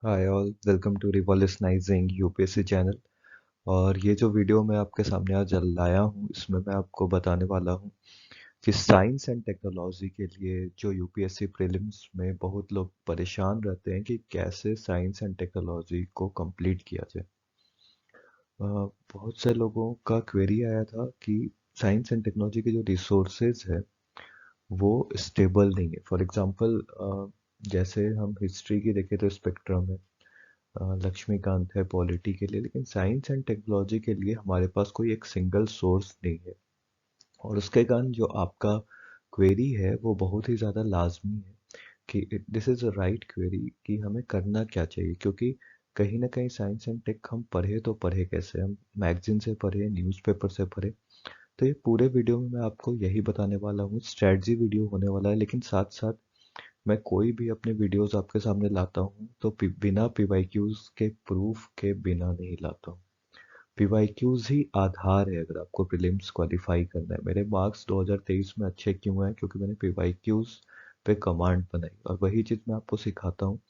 Hi all, welcome to revolutionising UPSC channel. और ये जो वीडियो मैं आपके सामने आज लाया हूँ, इसमें मैं आपको बताने वाला हूँ कि साइंस एंड टेक्नोलॉजी के लिए जो यूपीएससी प्रीलिम्स में बहुत लोग परेशान रहते हैं कि कैसे साइंस एंड टेक्नोलॉजी को कंप्लीट किया जाए। बहुत से लोगों का क्वेरी आया था कि साइंस एंड टेक्नोलॉजी के जो रिसोर्सेज है वो स्टेबल नहीं है। फॉर एग्जांपल, जैसे हम हिस्ट्री की देखें तो स्पेक्ट्रम है, लक्ष्मीकांत है पॉलिटी के लिए, लेकिन साइंस एंड टेक्नोलॉजी के लिए हमारे पास कोई एक सिंगल सोर्स नहीं है। और उसके कारण जो आपका क्वेरी है वो बहुत ही ज़्यादा लाजमी है कि this is a right query कि हमें करना क्या चाहिए, क्योंकि कहीं ना कहीं साइंस एंड टेक हम पढ़े तो पढ़े कैसे, हम मैगजीन से पढ़े, न्यूज़पेपर से पढ़े। तो ये पूरे वीडियो में मैं आपको यही बताने वाला हूँ। स्ट्रेटजी वीडियो होने वाला है, लेकिन साथ साथ मैं कोई भी अपने वीडियोस आपके सामने लाता हूँ तो बिना पीवाईक्यूज के, प्रूफ के बिना नहीं लाता हूँ। पीवाईक्यूज ही आधार है अगर आपको प्रीलिम्स क्वालिफाई करना है। मेरे मार्क्स 2023 में अच्छे क्यों हैं? क्योंकि मैंने पीवाईक्यूज पे कमांड बनाई, और वही चीज़ मैं आपको सिखाता हूँ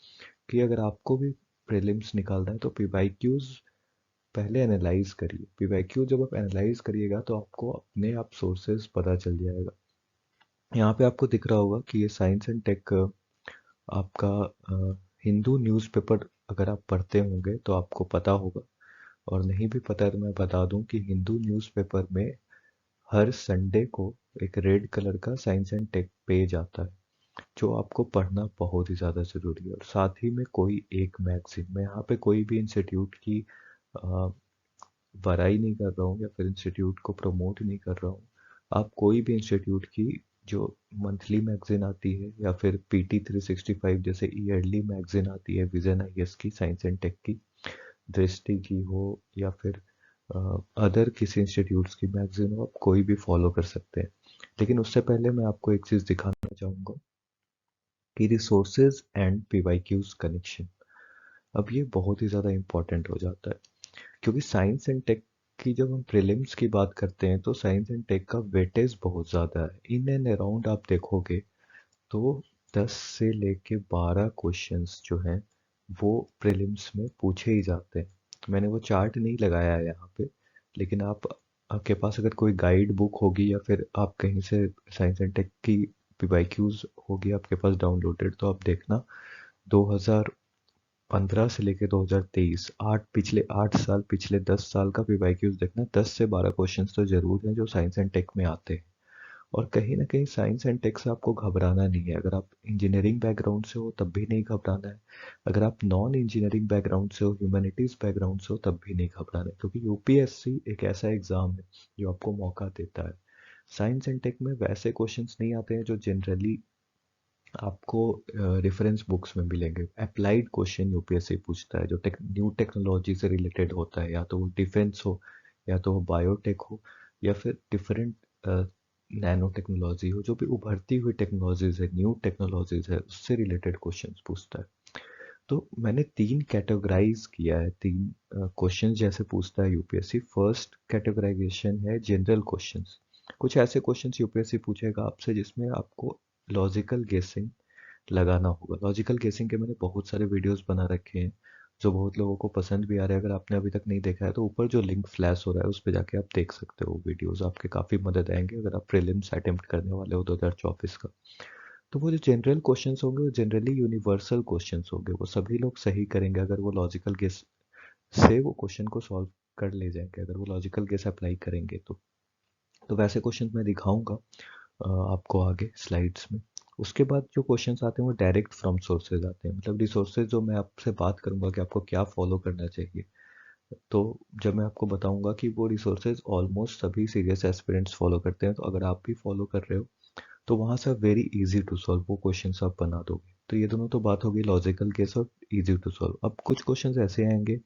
कि अगर आपको भी प्रीलिम्स निकालना है तो पीवाईक्यूज पहले एनालाइज करिए। पीवाईक्यू जब आप एनालाइज करिएगा तो आपको अपने आप सोर्सेज पता चल जाएगा। यहाँ पे आपको दिख रहा होगा कि ये साइंस एंड टेक आपका हिंदू न्यूज़पेपर अगर आप पढ़ते होंगे तो आपको पता होगा, और नहीं भी पता है तो मैं बता दूं कि हिंदू न्यूज़पेपर में हर संडे को एक रेड कलर का साइंस एंड टेक पेज आता है, जो आपको पढ़ना बहुत ही ज़्यादा ज़रूरी है। और साथ ही में कोई एक मैगजीन, मैं यहाँ पे कोई भी इंस्टीट्यूट की बड़ाई नहीं कर रहा हूँ या फिर इंस्टीट्यूट को प्रमोट नहीं कर रहा हूँ। आप कोई भी इंस्टीट्यूट की जो मंथली मैगजीन आती है या फिर PT 365 जैसे ईयरली मैगजीन आती है, विजन आईएएस की, साइंस एंड टेक की, दृष्टि की हो या फिर अदर किसी इंस्टीट्यूट्स की मैगजीन हो, आप कोई भी फॉलो कर सकते हैं। लेकिन उससे पहले मैं आपको एक चीज़ दिखाना चाहूँगा कि रिसोर्सेज एंड पीवाईक्यूज कनेक्शन। अब ये बहुत ही ज़्यादा इंपॉर्टेंट हो जाता है, क्योंकि साइंस एंड टेक की जब हम प्रीलिम्स की बात करते हैं तो साइंस एंड टेक का वेटेज बहुत ज़्यादा है। इन एंड अराउंड आप देखोगे तो 10 से लेके 12 क्वेश्चंस जो हैं वो प्रीलिम्स में पूछे ही जाते हैं। मैंने वो चार्ट नहीं लगाया है यहाँ पे, लेकिन आप, आपके पास अगर कोई गाइड बुक होगी या फिर आप कहीं से साइंस एंड टेक की पीवाईक्यूज होगी आपके पास डाउनलोडेड, तो आप देखना 2015 से लेके 2023, पिछले 8 साल, पिछले 10 साल का पीवाईक्यूज देखना। 10 से 12 क्वेश्चंस तो जरूर हैं जो साइंस एंड टेक में आते हैं। और कहीं ना कहीं साइंस एंड टेक से आपको घबराना नहीं है। अगर आप इंजीनियरिंग बैकग्राउंड से हो तब भी नहीं घबराना है, अगर आप नॉन इंजीनियरिंग बैकग्राउंड से हो, ह्यूमैनिटीज बैकग्राउंड से हो, तब भी नहीं घबराना है, क्योंकि यूपीएससी एक ऐसा एग्जाम है जो आपको मौका देता है। साइंस एंड टेक में वैसे क्वेश्चंस नहीं आते हैं जो जनरली आपको रेफरेंस बुक्स में मिलेंगे। अप्लाइड क्वेश्चन यूपीएससी पूछता है जो न्यू टेक्नोलॉजी से रिलेटेड होता है, या तो वो डिफेंस हो, या तो वो बायोटेक हो, या फिर डिफरेंट नैनो टेक्नोलॉजी हो, जो भी उभरती हुई टेक्नोलॉजीज है, न्यू टेक्नोलॉजीज है, उससे रिलेटेड क्वेश्चंस पूछता है। तो मैंने तीन कैटेगराइज किया है, तीन क्वेश्चन जैसे पूछता है यूपीएससी। फर्स्ट कैटेगराइजेशन है जनरल क्वेश्चंस। कुछ ऐसे क्वेश्चंस यूपीएससी पूछेगा आपसे जिसमें आपको लॉजिकल गेसिंग लगाना होगा। लॉजिकल गेसिंग के मैंने बहुत सारे वीडियोस बना रखे हैं जो बहुत लोगों को पसंद भी आ रहे हैं। अगर आपने अभी तक नहीं देखा है तो ऊपर जो लिंक फ्लैश हो रहा है उस पर जाके आप देख सकते हो। वीडियोस आपके काफ़ी मदद आएंगे अगर आप प्रीलिम्स अटेम्प्ट करने वाले हो 2024 का। तो वो जो जनरल क्वेश्चंस होंगे वो जनरली यूनिवर्सल क्वेश्चंस होंगे, वो सभी लोग सही करेंगे अगर वो लॉजिकल गेस से वो क्वेश्चन को सॉल्व कर ले जाएंगे, अगर वो लॉजिकल गेस अप्लाई करेंगे तो वैसे क्वेश्चन मैं दिखाऊंगा आपको आगे स्लाइड्स में। उसके बाद जो क्वेश्चंस आते हैं वो डायरेक्ट फ्रॉम सोर्सेज आते हैं, मतलब रिसोर्सेज जो मैं आपसे बात करूंगा कि आपको क्या फॉलो करना चाहिए। तो जब मैं आपको बताऊंगा कि वो रिसोर्सेज ऑलमोस्ट सभी सीरियस एस्पिरेंट्स फॉलो करते हैं, तो अगर आप भी फॉलो कर रहे हो तो वहाँ से वेरी इजी टू सॉल्व वो क्वेश्चंस आप बना दोगे। तो ये दोनों तो बात होगी लॉजिकल केस और इजी टू सॉल्व। अब कुछ क्वेश्चंस ऐसे आएंगे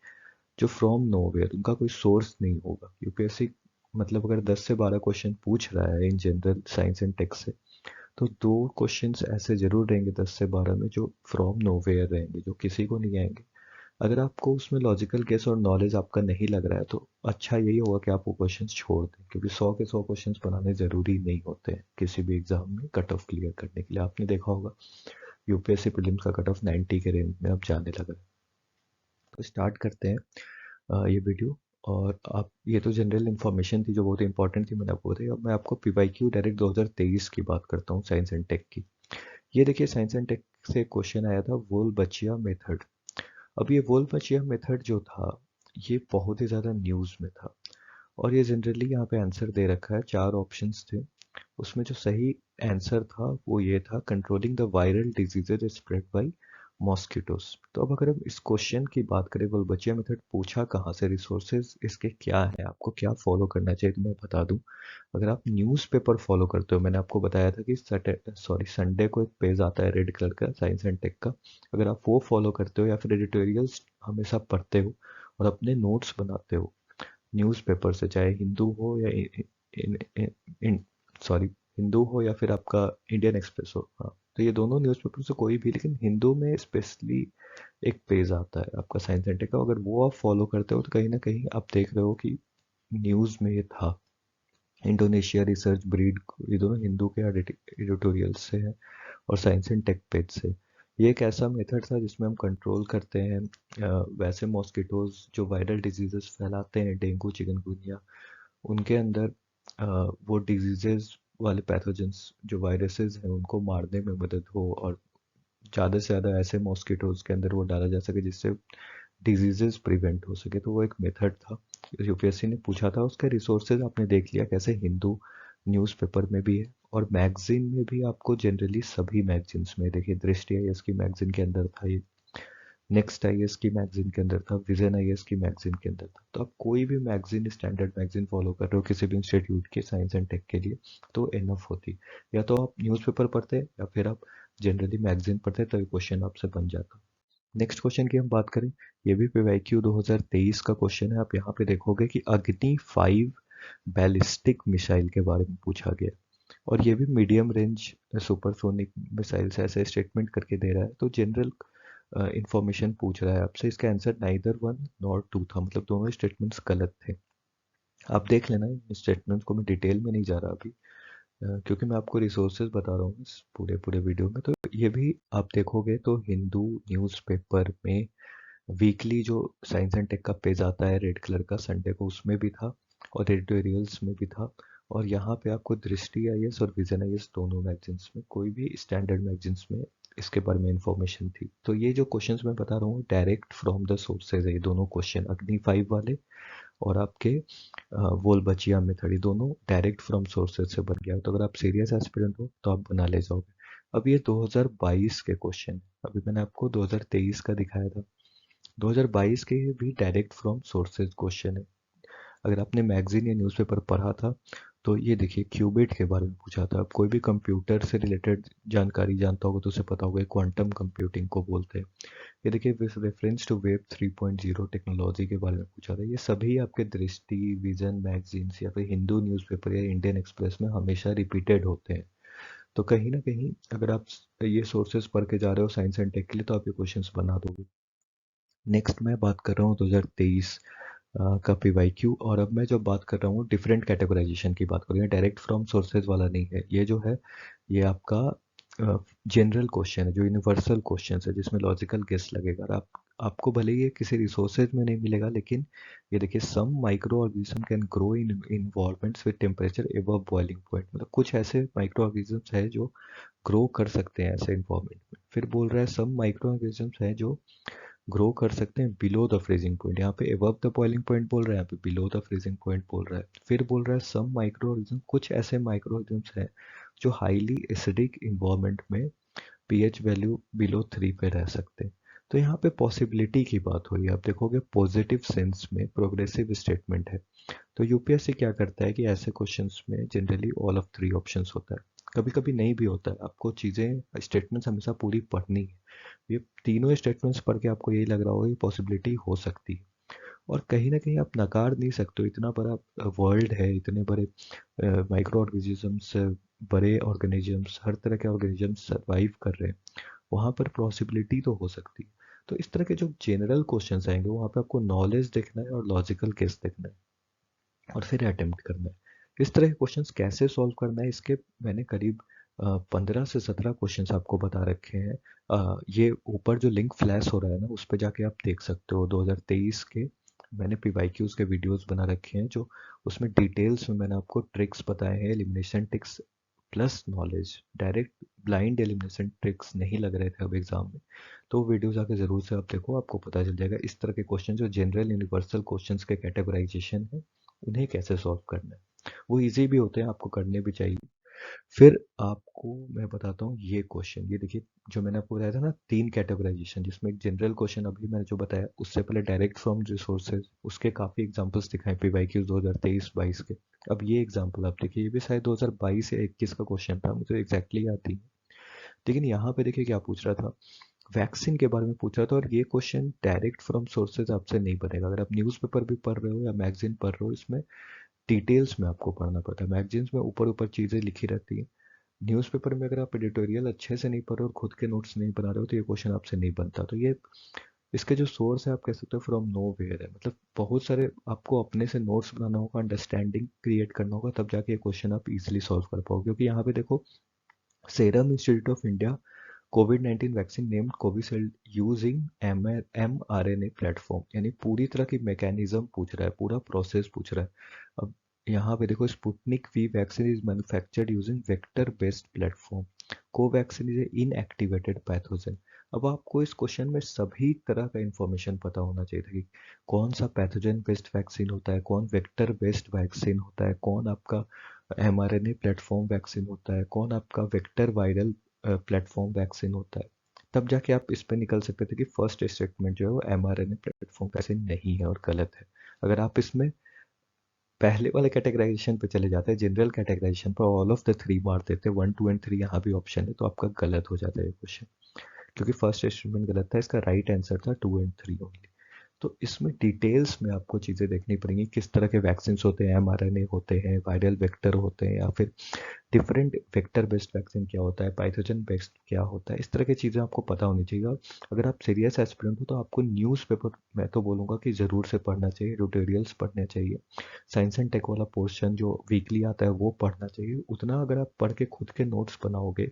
जो फ्रॉम नोवेयर, उनका कोई सोर्स नहीं होगा। यूपीएससी मतलब अगर 10 से 12 क्वेश्चन पूछ रहा है in general science and techs से, तो दो क्वेश्चंस ऐसे जरूर रहेंगे 10 से 12 में जो फ्रॉम नोवेयर रहेंगे, जो किसी को नहीं आएंगे। अगर आपको उसमें लॉजिकल गेस और नॉलेज आपका नहीं लग रहा है तो अच्छा यही होगा कि आप वो क्वेश्चंस छोड़ दें, क्योंकि 100 के 100 क्वेश्चंस बनाने ज़रूरी नहीं होते हैं किसी भी एग्जाम में कट ऑफ क्लियर करने के लिए। आपने देखा होगा यूपीएससी प्रीलिम्स का कट ऑफ 90 के रेंज में अब जाने लगा है। तो स्टार्ट करते हैं ये वीडियो। और आप, ये तो जनरल इन्फॉर्मेशन थी जो बहुत इंपॉर्टेंट थी, मैंने आपको बताई। अब मैं आपको पीवाईक्यू डायरेक्ट 2023 की बात करता हूँ, साइंस एंड टेक की। ये देखिए, साइंस एंड टेक से क्वेश्चन आया था, वोल्फ-बचिया मेथड। अब ये वोल्फ-बचिया मेथड जो था, ये बहुत ही ज़्यादा न्यूज़ में था। और ये जनरली यहाँ पे आंसर दे रखा है, 4 ऑप्शंस थे। उसमें जो सही आंसर था वो ये था, controlling the viral diseases spread by mosquitoes. तो अब अगर हम इस क्वेश्चन की बात करें, वोल्फ-बचिया मेथड पूछा कहाँ से, रिसोर्सेज इसके क्या है, आपको क्या फॉलो करना चाहिए, तो मैं बता दूं। अगर आप न्यूज़पेपर फॉलो करते हो, मैंने आपको बताया था कि संडे को एक पेज आता है रेड कलर का, साइंस एंड टेक का। अगर आप वो फॉलो करते हो या फिर एडिटोरियल्स हमेशा पढ़ते हो और अपने नोट्स बनाते हो न्यूज़पेपर से, चाहे हिंदू हो या इन, इन, इन, सॉरी हिंदू हो या फिर आपका इंडियन एक्सप्रेस हो, हाँ, तो ये दोनों न्यूज़पेपर से कोई भी, लेकिन हिंदू में स्पेशली एक पेज आता है आपका साइंस एंड टेक का। अगर वो आप फॉलो करते हो तो कहीं ना कहीं आप देख रहे हो कि न्यूज़ में ये था। इंडोनेशिया रिसर्च ब्रीड, ये दोनों हिंदू के एडिटोरियल से है और साइंस एंड टेक पेज से। ये एक ऐसा मेथड था जिसमें हम कंट्रोल करते हैं वैसे मॉस्किटोज जो वायरल डिजीजेस फैलाते हैं, डेंगू, चिकनगुनिया, उनके अंदर वो डिजीजेस वाले पैथोजेंस जो वायरसेस हैं उनको मारने में मदद हो, और ज़्यादा से ज़्यादा ऐसे मॉस्किटोज के अंदर वो डाला जा सके जिससे डिजीजेस प्रिवेंट हो सके। तो वो एक मेथड था, यूपीएससी ने पूछा था। उसके रिसोर्सेज आपने देख लिया कैसे हिंदू न्यूज़पेपर में भी है और मैगजीन में भी। आपको जनरली सभी मैगजीन्स में देखिए, दृष्टि आईएएस की मैगजीन के अंदर था ये, नेक्स्ट आईएएस की मैगजीन के अंदर था, विजन आईएएस की मैगजीन के अंदर था। तो आप कोई भी मैगजीन, स्टैंडर्ड मैगजीन फॉलो कर रहे हो किसी भी इंस्टीट्यूट के साइंस एंड टेक के लिए, तो इनफ होती। या तो आप न्यूज़पेपर पढ़ते या फिर आप जनरली मैगजीन पढ़ते, तो ये क्वेश्चन आपसे बन जाता। नेक्स्ट क्वेश्चन की हम बात करें, ये भी पीवाईक्यू 2023 का क्वेश्चन है। आप यहाँ पे देखोगे कि अग्नि 5 बैलिस्टिक मिसाइल के बारे में पूछा गया, और ये भी मीडियम रेंज सुपरसोनिक मिसाइल से ऐसे स्टेटमेंट करके दे रहा है। तो जनरल इंफॉर्मेशन पूछ रहा है आपसे, इसका answer neither one nor two था, मतलब दोनों स्टेटमेंट्स गलत थे। आप देख लेना, इन स्टेटमेंट्स को मैं डिटेल में नहीं जा रहा अभी, क्योंकि मैं आपको रिसोर्सेज बता रहा हूँ इस पूरे पूरे वीडियो में। तो ये भी आप देखोगे तो हिंदू न्यूज़पेपर में वीकली जो साइंस एंड टेक का पेज आता है रेड कलर का, संडे को, उसमें भी था और एडिटोरियल्स में भी था। और यहाँ पे आपको दृष्टि आईएएस और विजन आईएएस दोनों मैगजीन्स में, कोई भी स्टैंडर्ड मैगजीन्स में इसके बारे में इंफॉर्मेशन थी। तो ये जो क्वेश्चंस मैं बता रहा हूँ डायरेक्ट फ्रॉम द सोर्सेज है, ये दोनों क्वेश्चन, अग्नि 5 वाले और आपके वोल्फ-बचिया मेथड, ये दोनों डायरेक्ट फ्रॉम सोर्सेज से बन गया। तो अगर आप सीरियस एस्पिरेंट हो तो आप बना ले जाओगे। अब ये 2022 के क्वेश्चन, अभी मैंने आपको 2023 का दिखाया था, 2022 के भी डायरेक्ट फ्रॉम सोर्सेज क्वेश्चन है। अगर आपने मैगजीन या न्यूज़पेपर पढ़ा था तो ये देखिए, क्यूबिट के बारे में पूछा था। अब कोई भी कंप्यूटर से रिलेटेड जानकारी जानता होगा तो उसे पता होगा, क्वांटम कंप्यूटिंग को बोलते हैं। ये देखिए, with reference to web 3.0 technology के बारे में पूछा था। ये सभी आपके दृष्टि, विजन मैगजीन्स या फिर हिंदू न्यूज़पेपर या इंडियन एक्सप्रेस में हमेशा रिपीटेड होते हैं। तो कहीं ना कहीं अगर आप ये सोर्सेज पढ़ के जा रहे हो साइंस एंड टेक के लिए, तो आप ये क्वेश्चंस बना दोगे। नेक्स्ट मैं बात कर रहा हूँ 2023 का पीवाईक्यू, और अब मैं जो बात कर रहा हूँ डिफरेंट कैटेगराइजेशन की बात कर रही हूँ, डायरेक्ट फ्रॉम सोर्सेज वाला नहीं है। ये जो है, ये आपका जनरल क्वेश्चन है, जो यूनिवर्सल क्वेश्चन है जिसमें लॉजिकल गेस लगेगा। और आपको भले ही ये किसी रिसोर्सेज में नहीं मिलेगा, लेकिन ये देखिए, some microorganism can grow in environments with temperature above boiling point. मतलब कुछ ऐसे माइक्रो ऑर्गेनिज्म्स है जो ग्रो कर सकते हैं ऐसे इन्वायरमेंट में। फिर बोल रहा है सम माइक्रो ऑर्गेनिज्म्स है जो ग्रो कर सकते हैं बिलो द फ्रीजिंग पॉइंट। यहाँ पे एबव द बॉइलिंग पॉइंट बोल रहा है, यहाँ पे बिलो द फ्रीजिंग पॉइंट बोल रहा है। फिर बोल रहा है सम माइक्रो ऑर्गेनिज्म, कुछ ऐसे माइक्रो ऑर्गेनिज्म्स हैं जो हाईली एसिडिक इन्वायरमेंट में पीएच वैल्यू बिलो 3 पे रह सकते हैं। तो यहाँ पे पॉसिबिलिटी की बात हो रही है। आप देखोगे पॉजिटिव सेंस में प्रोग्रेसिव स्टेटमेंट है। तो यूपीएससी क्या करता है कि ऐसे क्वेश्चंस में जनरली ऑल ऑफ 3 ऑप्शंस होता है, कभी कभी नहीं भी होता है। आपको चीज़ें, स्टेटमेंट्स हमेशा पूरी पढ़नी है। ये तीनों स्टेटमेंट्स पढ़ के आपको यही लग रहा होगा कि पॉसिबिलिटी हो सकती है, और कहीं ना कहीं आप नकार नहीं सकते हो। इतना बड़ा वर्ल्ड है, इतने बड़े माइक्रो ऑर्गेनिजम्स, बड़े ऑर्गेनिजम्स, हर तरह के ऑर्गेनिजम्स सर्वाइव कर रहे हैं, वहाँ पर पॉसिबिलिटी तो हो सकती है। तो इस तरह के जो जनरल क्वेश्चंस आएंगे वहाँ पे आपको नॉलेज देखना है और लॉजिकल केस देखना है और फिर अटेम्प्ट करना है। इस तरह के क्वेश्चंस कैसे सॉल्व करना है, इसके मैंने करीब 15 से 17 क्वेश्चंस आपको बता रखे हैं। ये ऊपर जो लिंक फ्लैश हो रहा है ना, उस पर जाके आप देख सकते हो 2023 के मैंने पीवाईक्यूज के वीडियोस बना रखे हैं, जो उसमें डिटेल्स में मैंने आपको ट्रिक्स बताए हैं, elimination tricks plus knowledge. Direct blind elimination tricks नहीं लग रहे थे अब एग्जाम में, तो वीडियोस आके ज़रूर से आप देखो, आपको पता चल जाएगा इस तरह के क्वेश्चन जो जनरल यूनिवर्सल क्वेश्चंस के कैटेगराइजेशन है, उन्हें कैसे सॉल्व करना है। वो इजी भी होते हैं, आपको करने भी चाहिए। फिर आपको मैं बताता हूँ ये क्वेश्चन, ये देखिए, जो मैंने आपको बताया था ना 3 कैटेगराइजेशन, जिसमें एक जनरल क्वेश्चन अभी मैंने जो बताया, उससे पहले डायरेक्ट फ्रॉम रिसोर्सेज, उसके काफ़ी एग्जांपल्स दिखाए पीवाईक्यूज 2023-22 के। अब ये एग्जांपल आप देखिए, ये भी शायद 2022 या 21 का क्वेश्चन था, मुझे एग्जैक्टली याद नहीं है। लेकिन यहाँ पे देखिए क्या पूछ रहा था, वैक्सीन के बारे में पूछ रहा था, और ये क्वेश्चन डायरेक्ट फ्रॉम सोर्सेज आपसे नहीं बनेगा। अगर आप न्यूज़पेपर भी पढ़ रहे हो या मैगजीन पढ़ रहे हो, इसमें डिटेल्स में आपको पढ़ना पड़ता है। मैगजीन्स में ऊपर ऊपर चीज़ें लिखी रहती हैं, न्यूज़पेपर में अगर आप एडिटोरियल अच्छे से नहीं पढ़ रहे हो और खुद के नोट्स नहीं बना रहे हो, तो ये क्वेश्चन आपसे नहीं बनता। तो ये इसके जो सोर्स है, आप कह सकते हो फ्रॉम नो वेयर है, मतलब बहुत सारे आपको अपने से नोट्स बनाना होगा, अंडरस्टैंडिंग क्रिएट करना होगा, तब जाके ये क्वेश्चन आप इजीली सॉल्व कर पाओगे। क्योंकि यहाँ पे देखो, serum institute of India covid vaccine named Covishield using mRNA platform, यानी पूरी तरह की मैकेनिज्म पूछ रहा है, पूरा प्रोसेस पूछ रहा है। अब यहाँ पे देखो, Sputnik V vaccine is manufactured using vector based platform, Covaxin is inactivated pathogen. अब आपको इस क्वेश्चन में सभी तरह का इंफॉर्मेशन पता होना चाहिए था कि कौन सा पैथोजन बेस्ड वैक्सीन होता है, कौन वेक्टर बेस्ड वैक्सीन होता है, कौन आपका mRNA प्लेटफॉर्म वैक्सीन होता है, कौन आपका वेक्टर वायरल प्लेटफॉर्म वैक्सीन होता है। तब जाके आप इस पे निकल सकते थे कि फर्स्ट स्टेटमेंट जो है वो mRNA प्लेटफॉर्म वैक्सीन नहीं है और गलत है। अगर आप इसमें पहले वाले कैटेगराइजेशन पे चले जाते हैं, जनरल कैटेगराइजेशन पर ऑल ऑफ द 3 मार देते, 1 2 एंड 3 यहाँ भी ऑप्शन है, तो आपका गलत हो जाता है ये क्वेश्चन, क्योंकि फर्स्ट स्टेटमेंट गलत था, इसका राइट आंसर था 2 एंड 3 ओनली। तो इसमें डिटेल्स में आपको चीज़ें देखनी पड़ेंगी, किस तरह के वैक्सीन होते हैं, mRNA होते हैं, वायरल वेक्टर होते हैं, या फिर डिफरेंट वेक्टर बेस्ड वैक्सीन क्या होता है, पाइथोजन बेस्ड क्या होता है, इस तरह की चीज़ें आपको पता होनी चाहिए। और अगर आप सीरियस एस्पिरेंट हो, तो आपको न्यूज़पेपर, मैं तो बोलूँगा कि ज़रूर से पढ़ना चाहिए, ट्यूटोरियल्स पढ़ने चाहिए, साइंस एंड टेक वाला पोर्शन जो वीकली आता है वो पढ़ना चाहिए। उतना अगर आप पढ़ के खुद के नोट्स बनाओगे,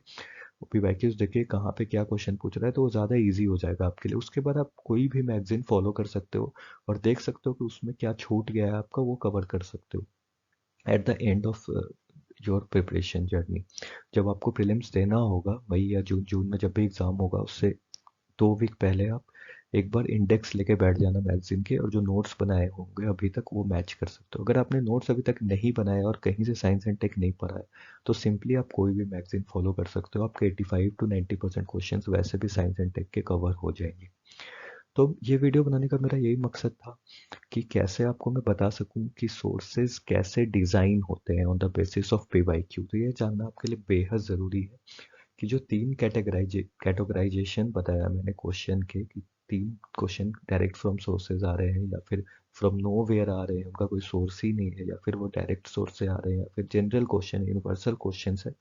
पीवाईक्यूज देखिए कहाँ पे क्या क्वेश्चन पूछ रहा है, तो वो ज़्यादा इजी हो जाएगा आपके लिए। उसके बाद आप कोई भी मैगजीन फॉलो कर सकते हो और देख सकते हो कि उसमें क्या छूट गया है आपका, वो कवर कर सकते हो at the end of your preparation journey. जब आपको प्रीलिम्स देना होगा मई या जून जून में, जब भी एग्ज़ाम होगा, उससे 2 वीक पहले आप एक बार इंडेक्स लेके बैठ जाना मैगजीन के, और जो नोट्स बनाए होंगे अभी तक वो मैच कर सकते हो। अगर आपने नोट्स अभी तक नहीं बनाए और कहीं से साइंस एंड टेक नहीं पढ़ा है, तो सिंपली आप कोई भी मैगजीन फॉलो कर सकते हो, आपके 85 to 90% क्वेश्चन वैसे भी साइंस एंड टेक के कवर हो जाएंगे। तो ये वीडियो बनाने का मेरा यही मकसद था कि कैसे आपको मैं बता सकूं कि सोर्सेज कैसे डिज़ाइन होते हैं on the basis of PYQ. तो ये जानना आपके लिए बेहद ज़रूरी है कि जो 3 कैटेगराइजेशन बताया मैंने क्वेश्चन के, कि 3 क्वेश्चन डायरेक्ट फ्रॉम सोर्सेज आ रहे हैं, या फिर फ्रॉम नो वेयर आ रहे हैं, उनका कोई सोर्स ही नहीं है, या फिर वो डायरेक्ट सोर्स से आ रहे हैं, या फिर जनरल क्वेश्चन यूनिवर्सल क्वेश्चन है,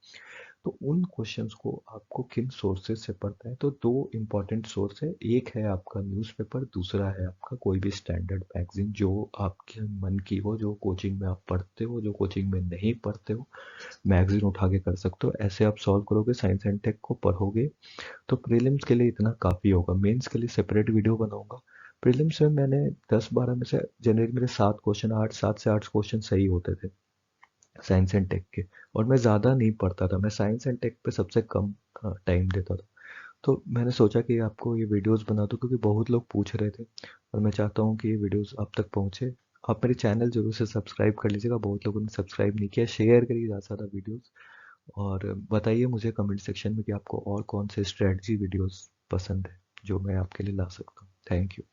तो उन क्वेश्चंस को आपको किन सोर्सेज से पढ़ना है। तो 2 इम्पॉर्टेंट सोर्स है, एक है आपका न्यूज़पेपर, दूसरा है आपका कोई भी स्टैंडर्ड मैगजीन जो आपके मन की हो, जो कोचिंग में आप पढ़ते हो, जो कोचिंग में नहीं पढ़ते हो, मैगजीन उठा के कर सकते हो। ऐसे आप सॉल्व करोगे, साइंस एंड टेक को पढ़ोगे, तो प्रीलिम्स के लिए इतना काफ़ी होगा। मेंस के लिए सेपरेट वीडियो बनाऊंगा। प्रीलिम्स में मैंने 10-12 में से जनरली मेरे 7 क्वेश्चन, 7 से 8 क्वेश्चन सही होते थे साइंस एंड टेक के, और मैं ज़्यादा नहीं पढ़ता था, मैं साइंस एंड टेक पे सबसे कम टाइम देता था। तो मैंने सोचा कि आपको ये वीडियोस बना दूं, क्योंकि बहुत लोग पूछ रहे थे और मैं चाहता हूँ कि ये वीडियोस आप तक पहुँचे। आप मेरे चैनल जरूर से सब्सक्राइब कर लीजिएगा, बहुत लोगों ने सब्सक्राइब नहीं किया। शेयर करिए ज़्यादा से ज़्यादा वीडियोस, और बताइए मुझे कमेंट सेक्शन में कि आपको और कौन से स्ट्रेटजी वीडियोस पसंद है जो मैं आपके लिए ला सकता हूँ। Thank you.